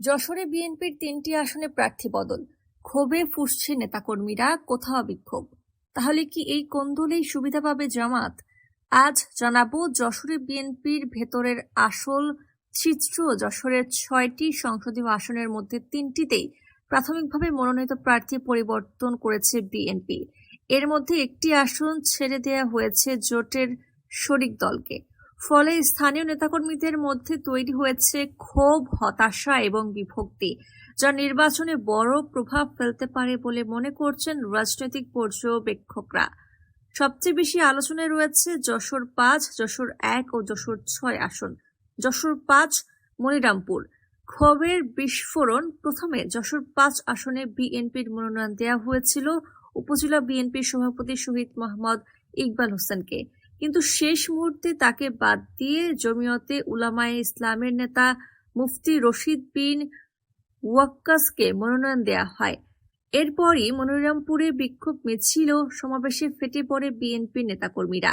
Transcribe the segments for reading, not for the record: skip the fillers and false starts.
যশোরে বিএনপির ৩টি আসনে প্রার্থী বদল, ক্ষোভে ফুঁসছে নেতাকর্মীরা, কোথাও বিক্ষোভ। তাহলে কি এই কোন্দলেই সুবিধা পাবে জামাত? আজ জানাবো যশোরে বিএনপির ভেতরের আসল চিত্র। যশোরের ৬টি সংসদীয় আসনের মধ্যে ৩টিতেই প্রাথমিকভাবে মনোনীত প্রার্থী পরিবর্তন করেছে বিএনপি। এর মধ্যে একটি আসন ছেড়ে দেয়া হয়েছে জোটের শরিক দলকে। ফলে স্থানীয় নেতাকর্মীদের মধ্যে তৈরি হয়েছে ক্ষোভ, হতাশা এবং বিভক্তি, যা নির্বাচনে বড় প্রভাব ফেলতে পারে বলে মনে করছেন রাজনৈতিক পর্যবেক্ষকরা। সবচেয়ে বেশি আলোচনায় রয়েছে যশোর ৫, যশোর ১ ও যশোর ৬ আসন। যশোর ৫ মনিরামপুর ক্ষোভের বিস্ফোরণ। প্রথমে যশোর ৫ আসনে বিএনপির মনোনয়ন দেওয়া হয়েছিল উপজেলা বিএনপির সভাপতি শহীদ মোহাম্মদ ইকবাল হোসেনকে, কিন্তু শেষ মুহূর্তে তাকে বাদ দিয়ে জমিয়তে উলামায়ে ইসলামের নেতা মুফতি রশিদ বিন ওয়াক্কাসকে মনোনয়ন দেওয়া হয়। এরপরই মনিরামপুরে বিক্ষোভ মিছিল ও সমাবেশে ফেটে পড়ে বিএনপির নেতাকর্মীরা।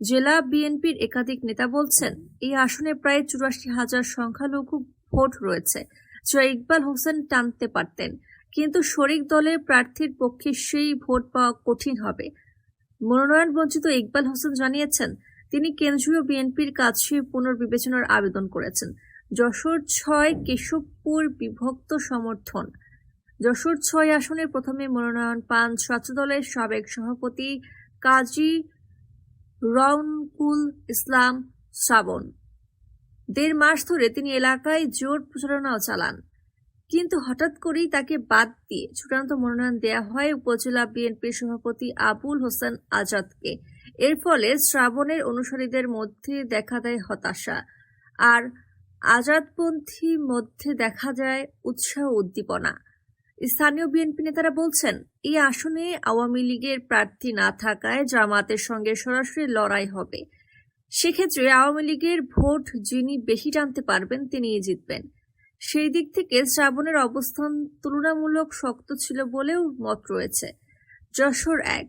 জেলা বিএনপির একাধিক নেতা বলছেন, এই আসনে প্রায় ৮৪,০০০ সংখ্যালঘু ভোট রয়েছে, যা ইকবাল হোসেন টানতে পারতেন, কিন্তু শরিক দলের প্রার্থীর পক্ষে সেই ভোট পাওয়া কঠিন হবে। মনোনয়ন বঞ্চিত ইকবাল হোসেন জানিয়েছেন, তিনি কেন্দ্রীয় বিএনপির কাছে পুনর্বিবেচনার আবেদন করেছেন। যশোর ৬ কেশবপুর বিভক্ত সমর্থন। যশোর ৬ আসনে প্রথমে মনোনয়ন পান ছাত্রদলের সাবেক সভাপতি কাজী রওনকুল ইসলাম শ্রাবণ। ১.৫ মাস ধরে তিনি এলাকায় জোর প্রচারণাও চালান, কিন্তু হঠাৎ করেই তাকে বাদ দিয়ে চূড়ান্ত মনোনয়ন দেওয়া হয় উপজেলা বিএনপির সভাপতি আবুল হোসেন আজাদকে। এর ফলে শ্রাবণের অনুসারীদের মধ্যে দেখা দেয় হতাশা, আর আজাদপন্থী মধ্যে দেখা যায় উৎসাহ উদ্দীপনা। স্থানীয় বিএনপি নেতারা বলছেন, এই আসনে আওয়ামী লীগের প্রার্থী না থাকায় জামাতের সঙ্গে সরাসরি লড়াই হবে। সেক্ষেত্রে আওয়ামী লীগের ভোট যিনি বেশি টানতে পারবেন তিনিই জিতবেন। সেই দিক থেকে শ্রাবণের অবস্থান তুলনামূলক শক্ত ছিল বলেও মত রয়েছে। যশোর ১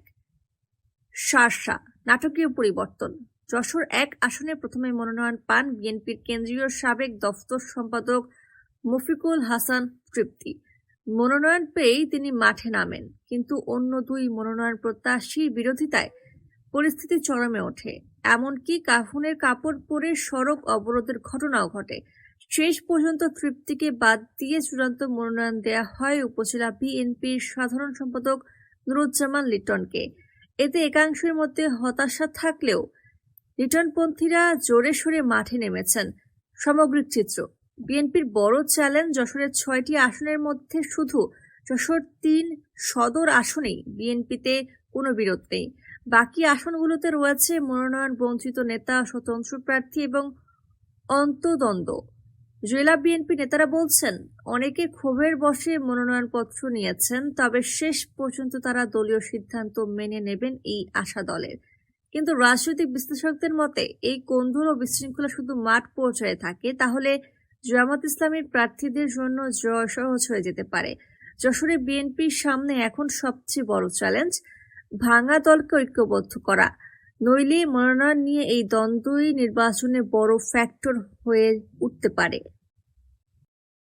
শার্শা নাটকীয় পরিবর্তন। যশোর ১ আসনে প্রথমে মনোনয়ন পান বিএনপির কেন্দ্রীয় সাবেক দফতর সম্পাদক মফিকুল হাসান তৃপ্তি। মনোনয়ন পেয়েই তিনি মাঠে নামেন, কিন্তু অন্য দুই মনোনয়ন প্রত্যাশীর বিরোধিতায় পরিস্থিতি চরমে ওঠে। এমনকি কাফনের কাপড় পরে সড়ক অবরোধের ঘটনাও ঘটে। শেষ পর্যন্ত তৃপ্তিকে বাদ দিয়ে চূড়ান্ত মনোনয়ন দেওয়া হয় উপজেলা বিএনপির সাধারণ সম্পাদক নুরুজ্জামান লিটনকে। এতে একাংশের মধ্যে হতাশা থাকলেও লিটনপন্থীরা জোরে সোরে মাঠে নেমেছেন। সামগ্রিক চিত্র, বিএনপির বড় চ্যালেঞ্জ যশোরের ৬টি আসনের মধ্যে শুধু যশোর ৩ সদর আসনেই বিএনপিতে কোনো বিরোধ নেই। বাকি আসনগুলোতে রয়েছে মনোনয়ন বঞ্চিত নেতা, স্বতন্ত্র প্রার্থী এবং অন্তদ্বন্দ্ব। জেলা বিএনপি নেতারা বলছেন, অনেকে ক্ষোভের বশে মনোনয়নপত্র নিয়েছেন, তবে শেষ পর্যন্ত তারা দলীয় সিদ্ধান্ত মেনে নেবেন এই আশা দলের। কিন্তু রাজনৈতিক বিশ্লেষকদের মতে এই কোন্দল ও বিশৃঙ্খলা শুধু মাঠ পর্যায়ে থাকে, তাহলে জামাত ইসলামের প্রার্থীদের জন্য জয় সহজ হয়ে যেতে পারে। যশোরে বিএনপির সামনে এখন সবচেয়ে বড় চ্যালেঞ্জ ভাঙা দলকে ঐক্যবদ্ধ করা, নইলে মনোনয়ন নিয়ে এই দ্বন্দ্বই নির্বাচনে বড় ফ্যাক্টর হয়ে উঠতে পারে।